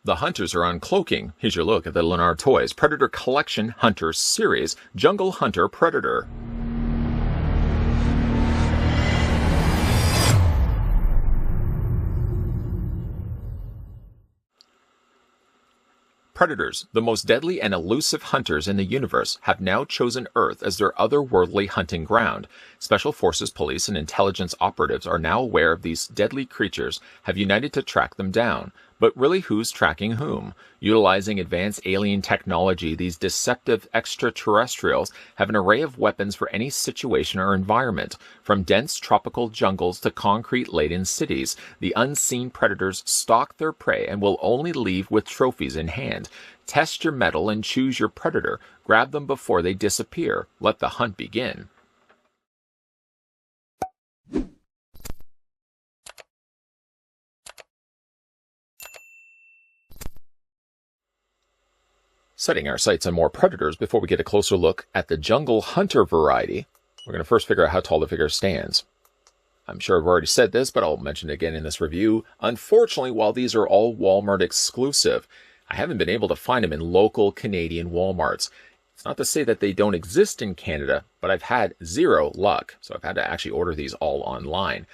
The hunters are uncloaking. Here's your look at the Lanard Toys Predator Collection Hunter Series, Jungle Hunter Predator. Predators, the most deadly and elusive hunters in the universe, have now chosen Earth as their otherworldly hunting ground. Special Forces police and intelligence operatives are now aware of these deadly creatures, have united to track them down. But really, who's tracking whom? Utilizing advanced alien technology, these deceptive extraterrestrials have an array of weapons for any situation or environment. From dense tropical jungles to concrete-laden cities, the unseen predators stalk their prey and will only leave with trophies in hand. Test your mettle and choose your predator. Grab them before they disappear. Let the hunt begin. Setting our sights on more predators before we get a closer look at the Jungle Hunter variety, we're going to first figure out how tall the figure stands. I'm sure I've already said this, but I'll mention it again in this review. Unfortunately, while these are all Walmart exclusive, I haven't been able to find them in local Canadian Walmarts. It's not to say that they don't exist in Canada, but I've had zero luck, so I've had to actually order these all online.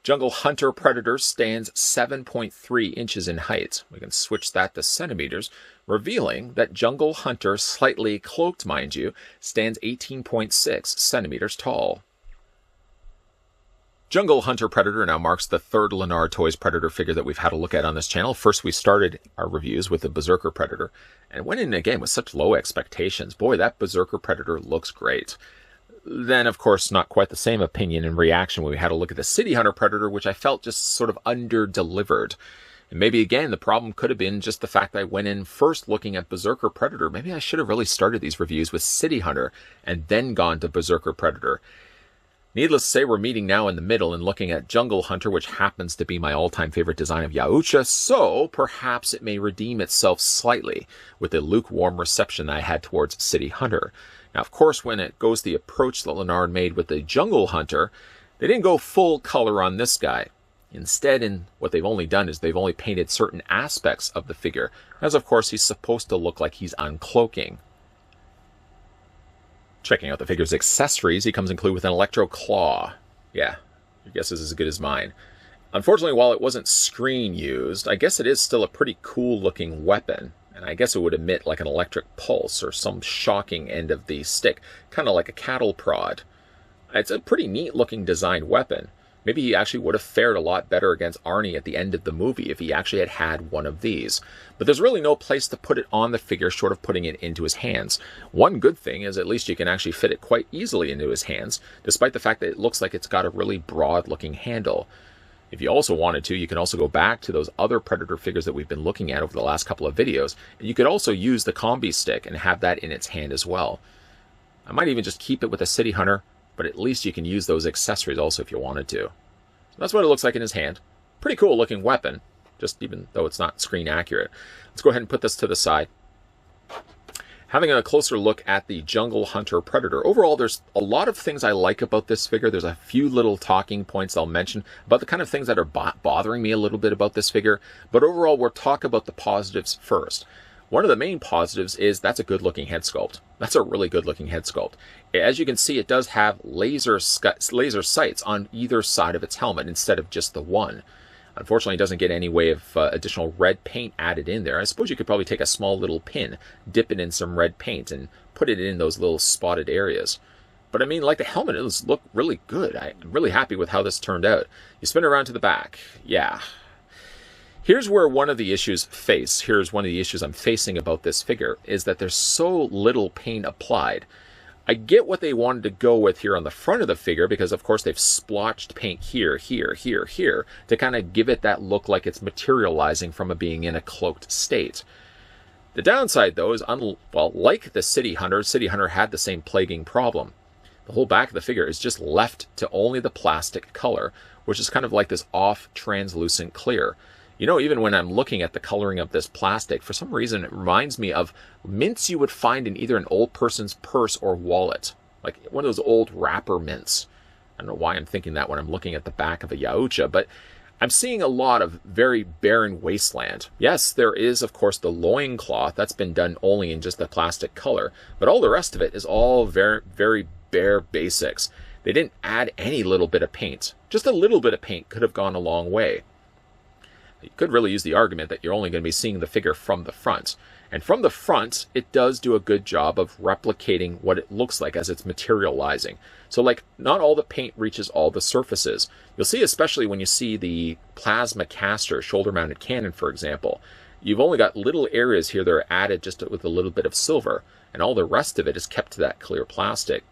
Jungle Hunter Predator stands 7.3 inches in height. We can switch that to centimeters, revealing that Jungle Hunter, slightly cloaked mind you, stands 18.6 centimeters tall. Jungle Hunter Predator now marks the third Lanard Toys Predator figure that we've had a look at on this channel. First, we started our reviews with the Berserker Predator, and went in again with such low expectations. Boy, that Berserker Predator looks great. Then, of course, not quite the same opinion and reaction when we had a look at the City Hunter Predator, which I felt just sort of under-delivered. And maybe, again, the problem could have been just the fact that I went in first looking at Berserker Predator. Maybe I should have really started these reviews with City Hunter and then gone to Berserker Predator. Needless to say, we're meeting now in the middle and looking at Jungle Hunter, which happens to be my all-time favorite design of Yautja, so perhaps it may redeem itself slightly with the lukewarm reception I had towards City Hunter. Now, of course, when it goes the approach that Lanard made with the Jungle Hunter, they didn't go full color on this guy. Instead, what they've only done is they've only painted certain aspects of the figure, as of course he's supposed to look like he's uncloaking. Checking out the figure's accessories, he comes included with an electro claw. Yeah, your guess is as good as mine. Unfortunately, while it wasn't screen used, I guess it is still a pretty cool looking weapon. And I guess it would emit like an electric pulse or some shocking end of the stick, kind of like a cattle prod. It's a pretty neat looking designed weapon. Maybe he actually would have fared a lot better against Arnie at the end of the movie if he actually had had one of these. But there's really no place to put it on the figure short of putting it into his hands. One good thing is at least you can actually fit it quite easily into his hands, despite the fact that it looks like it's got a really broad looking handle. If you also wanted to, you can also go back to those other Predator figures that we've been looking at over the last couple of videos. And you could also use the combi stick and have that in its hand as well. I might even just keep it with a City Hunter, but at least you can use those accessories also if you wanted to. So that's what it looks like in his hand. Pretty cool looking weapon, just even though it's not screen accurate. Let's go ahead and put this to the side. Having a closer look at the Jungle Hunter Predator. Overall, there's a lot of things I like about this figure. There's a few little talking points I'll mention about the kind of things that are bothering me a little bit about this figure. But overall, we'll talk about the positives first. One of the main positives is that's a good-looking head sculpt. That's a really good-looking head sculpt. As you can see, it does have laser sights on either side of its helmet instead of just the one. Unfortunately, it doesn't get any way of additional red paint added in there. I suppose you could probably take a small little pin, dip it in some red paint, and put it in those little spotted areas. But I mean, like the helmet, it does look really good. I'm really happy with how this turned out. You spin it around to the back. Yeah. Here's where one of the issues I'm facing about this figure, is that there's so little paint applied. I get what they wanted to go with here on the front of the figure because, of course, they've splotched paint here, here, here, here to kind of give it that look like it's materializing from it being in a cloaked state. The downside, though, is, like the City Hunter had the same plaguing problem. The whole back of the figure is just left to only the plastic color, which is kind of like this off translucent clear. You know, even when I'm looking at the coloring of this plastic, for some reason it reminds me of mints you would find in either an old person's purse or wallet. Like one of those old wrapper mints. I don't know why I'm thinking that when I'm looking at the back of a Yautja, but I'm seeing a lot of very barren wasteland. Yes, there is, of course, the loincloth. That's been done only in just the plastic color. But all the rest of it is all very, very bare basics. They didn't add any little bit of paint. Just a little bit of paint could have gone a long way. You could really use the argument that you're only going to be seeing the figure from the front. And from the front, it does do a good job of replicating what it looks like as it's materializing. So like, not all the paint reaches all the surfaces. You'll see, especially when you see the plasma caster shoulder-mounted cannon, for example, you've only got little areas here that are added just with a little bit of silver, and all the rest of it is kept to that clear plastic.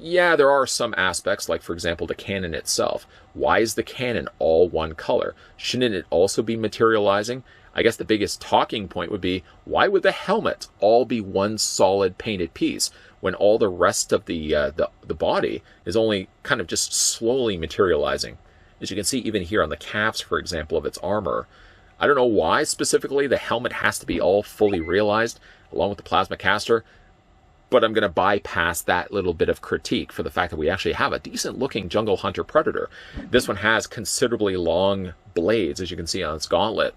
Yeah, there are some aspects, like for example the cannon itself. Why is the cannon all one color? Shouldn't it also be materializing? I guess the biggest talking point would be, why would the helmet all be one solid painted piece when all the rest of the body is only kind of just slowly materializing? As you can see even here on the calves, for example, of its armor. I don't know why specifically the helmet has to be all fully realized along with the plasma caster, but I'm going to bypass that little bit of critique for the fact that we actually have a decent looking jungle hunter predator. This one has considerably long blades, as you can see on its gauntlet.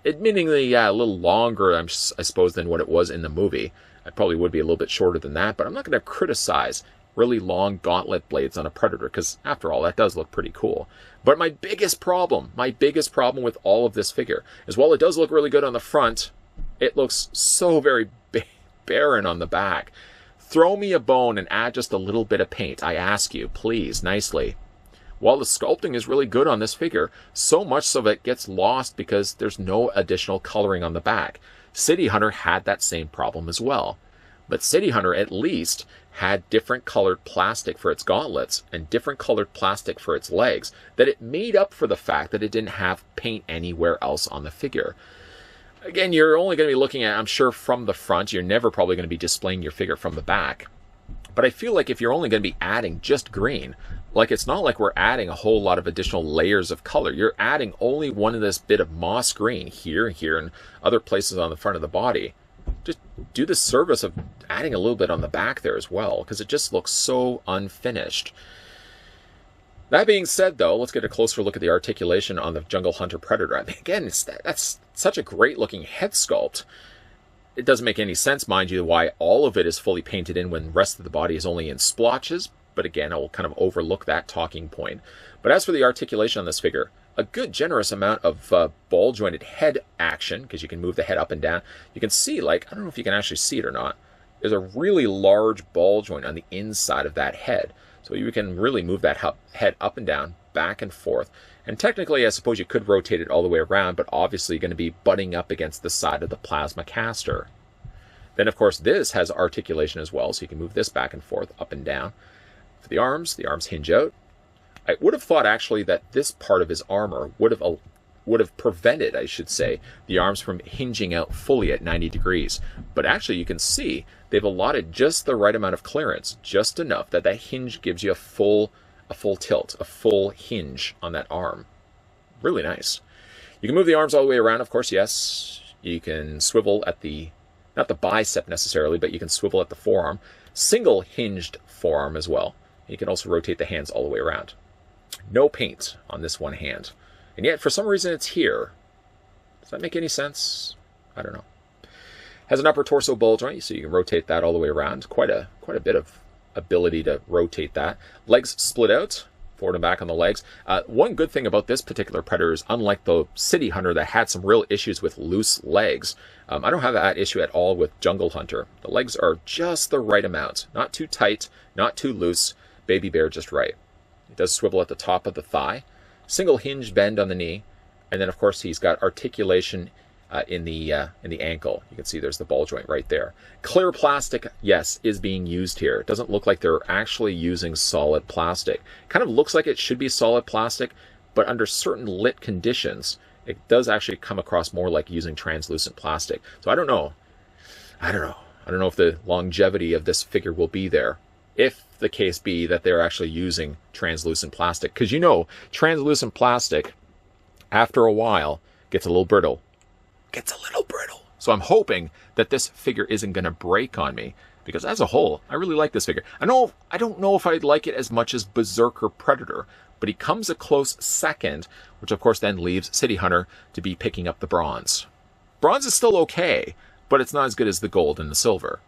Admittingly, yeah, a little longer, I suppose, than what it was in the movie. I probably would be a little bit shorter than that, but I'm not going to criticize really long gauntlet blades on a predator, because after all, that does look pretty cool. But my biggest problem with all of this figure is, while it does look really good on the front, it looks so very barren on the back. Throw me a bone and add just a little bit of paint, I ask you, please, nicely. While the sculpting is really good on this figure, so much so that it gets lost because there's no additional coloring on the back. City Hunter had that same problem as well. But City Hunter at least had different colored plastic for its gauntlets and different colored plastic for its legs, that it made up for the fact that it didn't have paint anywhere else on the figure. Again, you're only going to be looking at, I'm sure, from the front. You're never probably going to be displaying your figure from the back. But I feel like if you're only going to be adding just green, like it's not like we're adding a whole lot of additional layers of color. You're adding only one of this bit of moss green here, and other places on the front of the body. Just do the service of adding a little bit on the back there as well, because it just looks so unfinished. That being said, though, let's get a closer look at the articulation on the Jungle Hunter Predator. I mean, again, that's such a great-looking head sculpt. It doesn't make any sense, mind you, why all of it is fully painted in when the rest of the body is only in splotches. But again, I will kind of overlook that talking point. But as for the articulation on this figure, a good generous amount of ball-jointed head action, because you can move the head up and down. You can see, like, I don't know if you can actually see it or not, there's a really large ball joint on the inside of that head. So you can really move that head up and down, back and forth. And technically, I suppose you could rotate it all the way around, but obviously you're going to be butting up against the side of the plasma caster. Then, of course, this has articulation as well, so you can move this back and forth, up and down. For the arms hinge out. I would have thought, actually, that this part of his armor would have prevented, I should say, the arms from hinging out fully at 90 degrees. But actually, you can see they've allotted just the right amount of clearance, just enough that that hinge gives you a full tilt, a full hinge on that arm. Really nice. You can move the arms all the way around, of course, yes. You can swivel at the, not the bicep necessarily, but you can swivel at the forearm. Single hinged forearm as well. You can also rotate the hands all the way around. No paint on this one hand. And yet, for some reason, it's here. Does that make any sense? I don't know. Has an upper torso ball joint, so you can rotate that all the way around. Quite a bit of ability to rotate that. Legs split out, forward and back on the legs. One good thing about this particular predator is, unlike the City Hunter that had some real issues with loose legs, I don't have that issue at all with Jungle Hunter. The legs are just the right amount. Not too tight, not too loose. Baby bear just right. It does swivel at the top of the thigh. Single hinge bend on the knee. And then, of course, he's got articulation in the ankle. You can see there's the ball joint right there. Clear plastic, yes, is being used here. It doesn't look like they're actually using solid plastic. Kind of looks like it should be solid plastic, but under certain lit conditions, it does actually come across more like using translucent plastic. So I don't know. I don't know if the longevity of this figure will be there, if the case be that they're actually using translucent plastic. Because you know, translucent plastic, after a while, gets a little brittle. So I'm hoping that this figure isn't going to break on me, because as a whole, I really like this figure. I don't know if I'd like it as much as Berserker Predator, but he comes a close second, which of course then leaves City Hunter to be picking up the bronze. Bronze is still okay, but it's not as good as the gold and the silver.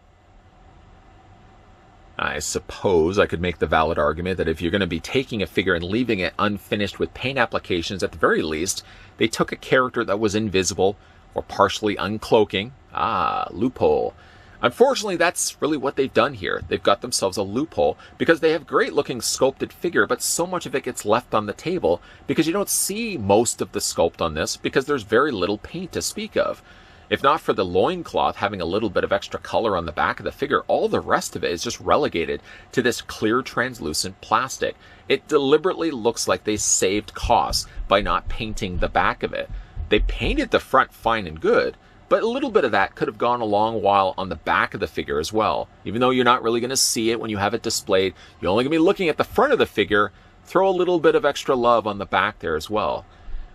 I suppose I could make the valid argument that if you're going to be taking a figure and leaving it unfinished with paint applications, at the very least, they took a character that was invisible or partially uncloaking. Ah, loophole. Unfortunately, that's really what they've done here. They've got themselves a loophole because they have great looking sculpted figure, but so much of it gets left on the table because you don't see most of the sculpt on this because there's very little paint to speak of. If not for the loincloth having a little bit of extra color on the back of the figure, all the rest of it is just relegated to this clear translucent plastic. It deliberately looks like they saved costs by not painting the back of it. They painted the front fine and good, but a little bit of that could have gone a long while on the back of the figure as well. Even though you're not really going to see it when you have it displayed, you're only going to be looking at the front of the figure. Throw a little bit of extra love on the back there as well.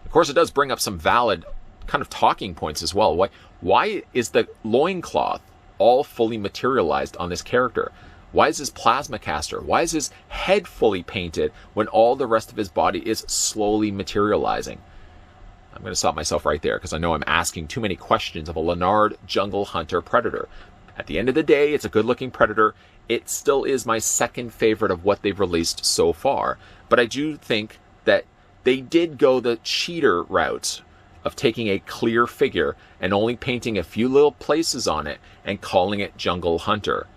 Of course, it does bring up some valid kind of talking points as well. Why is the loincloth all fully materialized on this character? Why is his plasma caster? Why is his head fully painted when all the rest of his body is slowly materializing? I'm going to stop myself right there because I know I'm asking too many questions of a Lanard Jungle Hunter Predator. At the end of the day, it's a good-looking Predator. It still is my second favorite of what they've released so far. But I do think that they did go the cheater route of taking a clear figure and only painting a few little places on it and calling it Jungle Hunter.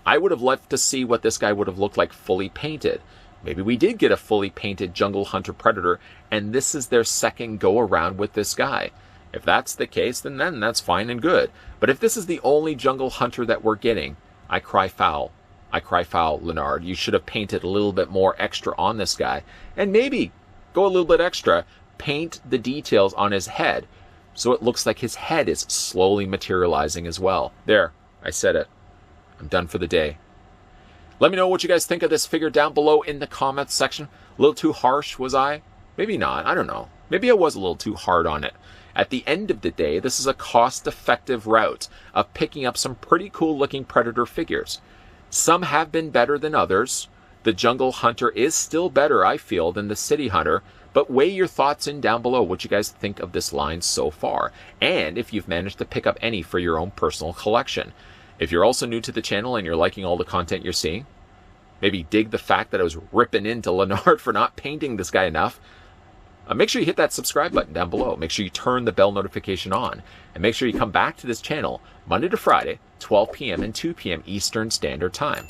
I would have liked to see what this guy would have looked like fully painted. Maybe we did get a fully painted Jungle Hunter Predator, and this is their second go-around with this guy. If that's the case, then that's fine and good. But if this is the only Jungle Hunter that we're getting, I cry foul. I cry foul, Lanard. You should have painted a little bit more extra on this guy. And maybe go a little bit extra, paint the details on his head so it looks like his head is slowly materializing as well. There, I said it. I'm done for the day. Let me know what you guys think of this figure down below in the comments section. A little too harsh, was I? Maybe not. I don't know. Maybe I was a little too hard on it. At the end of the day, this is a cost-effective route of picking up some pretty cool-looking Predator figures. Some have been better than others. The Jungle Hunter is still better, I feel, than the City Hunter. But weigh your thoughts in down below what you guys think of this line so far. And if you've managed to pick up any for your own personal collection. If you're also new to the channel and you're liking all the content you're seeing, maybe dig the fact that I was ripping into Lanard for not painting this guy enough, make sure you hit that subscribe button down below. Make sure you turn the bell notification on. And make sure you come back to this channel Monday to Friday, 12 p.m. and 2 p.m. Eastern Standard Time.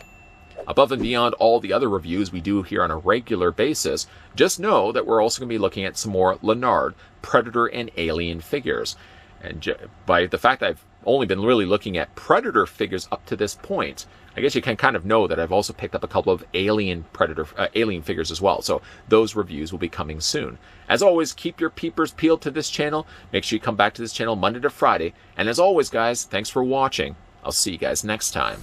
Above and beyond all the other reviews we do here on a regular basis, just know that we're also going to be looking at some more Lanard, Predator, and Alien figures. And by the fact that I've only been really looking at Predator figures up to this point, I guess you can kind of know that I've also picked up a couple of Alien figures as well. So those reviews will be coming soon. As always, keep your peepers peeled to this channel. Make sure you come back to this channel Monday to Friday. And as always, guys, thanks for watching. I'll see you guys next time.